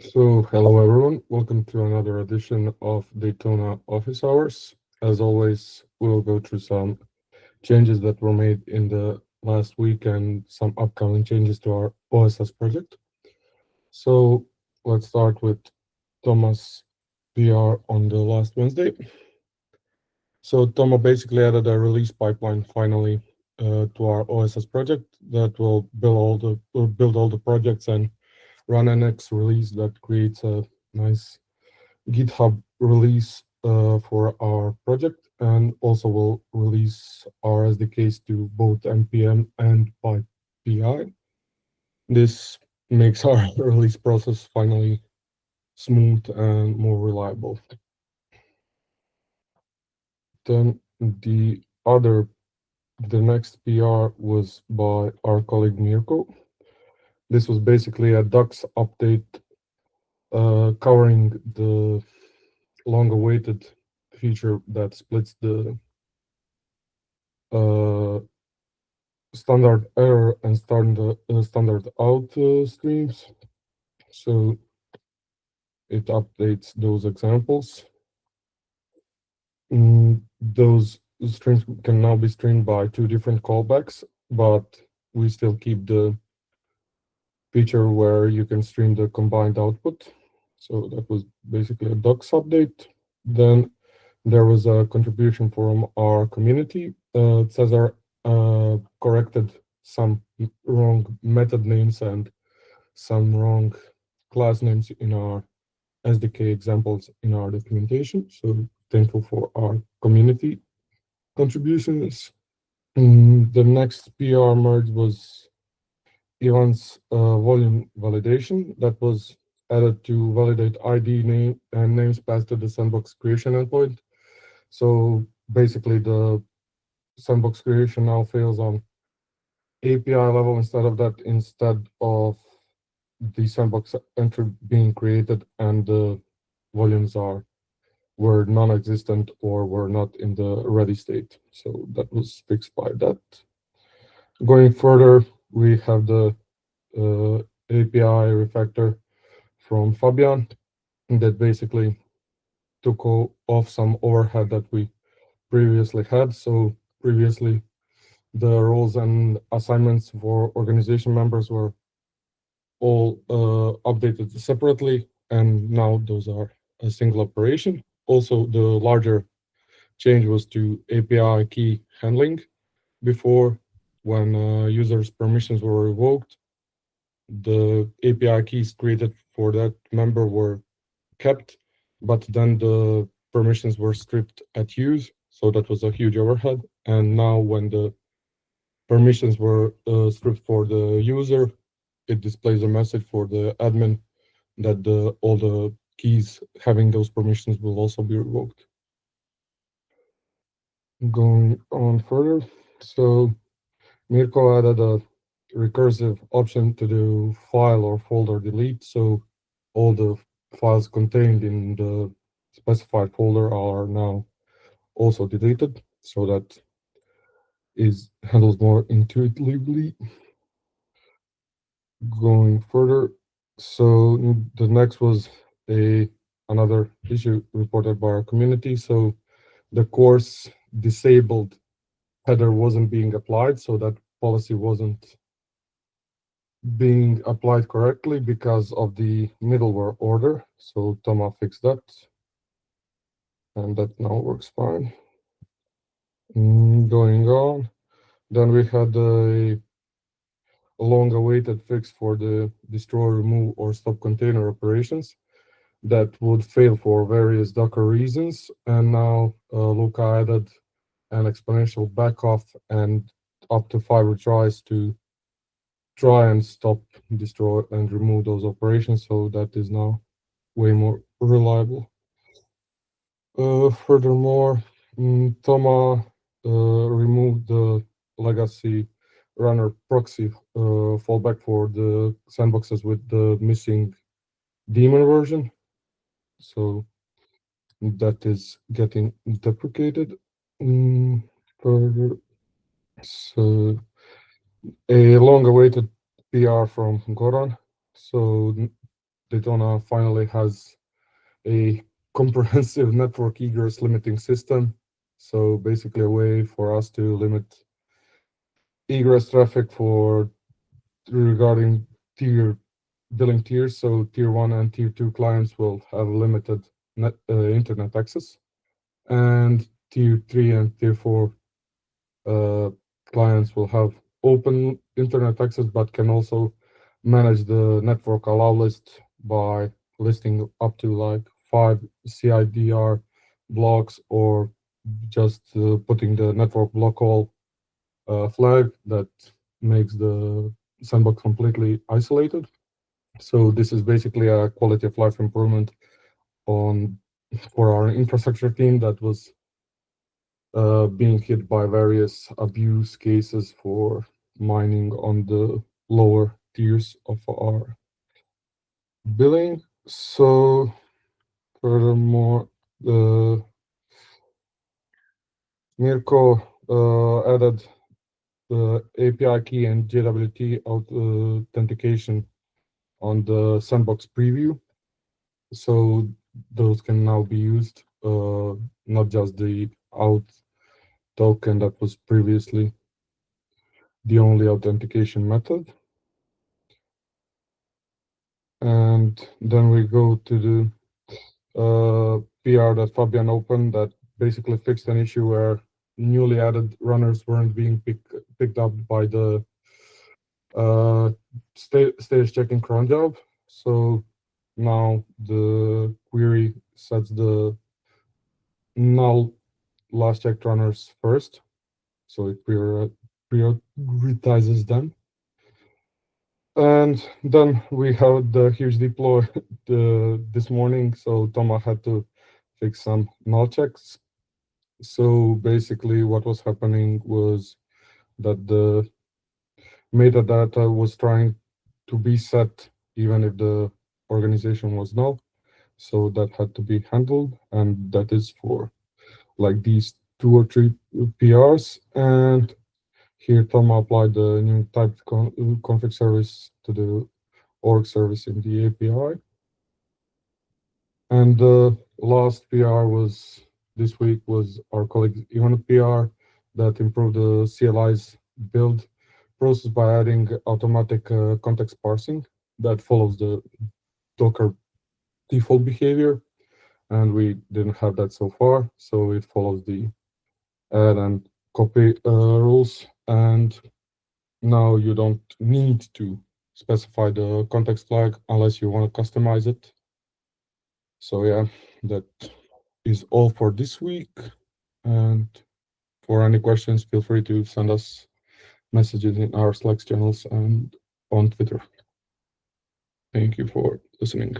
So, hello everyone. Welcome to another edition of Daytona Office Hours. As always, we'll go through some changes that were made in the last week and some upcoming changes to our OSS project. So, let's start with Thomas' PR on the last Wednesday. So, Thomas basically added a release pipeline finally to our OSS project that will build all the projects and run an X release that creates a nice GitHub release for our project, and also will release our SDKs to both npm and PyPI. This makes our release process finally smooth and more reliable. Then the next PR was by our colleague Mirko. This was basically a Dux update covering the long-awaited feature that splits the uh, standard error and standard out streams. So it updates those examples. Those streams can now be streamed by two different callbacks, but we still keep the feature where you can stream the combined output. So that was basically a docs update. Then there was a contribution from our community. Cesar corrected some wrong method names and some wrong class names in our SDK examples in our documentation. So thankful for our community contributions. The next PR merge was Ivan's volume validation that was added to validate ID name and names passed to the sandbox creation endpoint. So basically, the sandbox creation now fails on API level instead of the sandbox entry being created and the volumes were non-existent or were not in the ready state. So that was fixed by that. Going further, we have the API refactor from Fabian that basically took off some overhead that we previously had. So previously, the roles and assignments for organization members were all updated separately, and now those are a single operation. Also, the larger change was to API key handling. Before, when users' permissions were revoked, the API keys created for that member were kept, but then the permissions were stripped at use. So that was a huge overhead. And now, when the permissions were stripped for the user, it displays a message for the admin that all the keys having those permissions will also be revoked. Going on further, so Mirko added a recursive option to do file or folder delete, so all the files contained in the specified folder are now also deleted, so that is handled more intuitively. Going further, so the next was another issue reported by our community. So the course disabled header wasn't being applied, so that policy wasn't being applied correctly because of the middleware order. So Toma fixed that, and that now works fine. Going on, then we had a long-awaited fix for the destroy, remove, or stop container operations that would fail for various Docker reasons. And now Luca added an exponential backoff and up to 5 retries to try and stop, destroy, and remove those operations. So that is now way more reliable. Furthermore, Toma removed the legacy runner proxy fallback for the sandboxes with the missing daemon version. So that is getting deprecated. Further, so a long-awaited PR from Goran. So Daytona finally has a comprehensive network egress limiting system. So basically a way for us to limit egress traffic for regarding tier billing tiers. So tier 1 and tier 2 clients will have limited internet access, and tier 3 and tier 4 uh, clients will have open internet access, but can also manage the network allow list by listing up to like 5 CIDR blocks, or just putting the network block all flag that makes the sandbox completely isolated. So this is basically a quality of life improvement on for our infrastructure team that was being hit by various abuse cases for mining on the lower tiers of our billing. So furthermore, Mirko added the API key and JWT authentication on the sandbox preview. So those can now be used, not just the out token that was previously the only authentication method. And then we go to the PR that Fabian opened that basically fixed an issue where newly added runners weren't being picked up by the status checking cron job. So now the query sets the null last checked runners first. So it prioritizes them. And then we had the huge deploy this morning. So Thomas had to fix some null checks. So basically what was happening was that the metadata was trying to be set even if the organization was null. So that had to be handled, and that is for like these 2 or 3 PRs. And here Tom applied the new typed config service to the org service in the API. And the last PR was this week was our colleague Ivan PR that improved the CLI's build process by adding automatic context parsing that follows the Docker default behavior. And we didn't have that so far, so it follows the add and copy rules. And now you don't need to specify the context flag unless you want to customize it. So yeah, that is all for this week. And for any questions, feel free to send us messages in our Slack channels and on Twitter. Thank you for listening.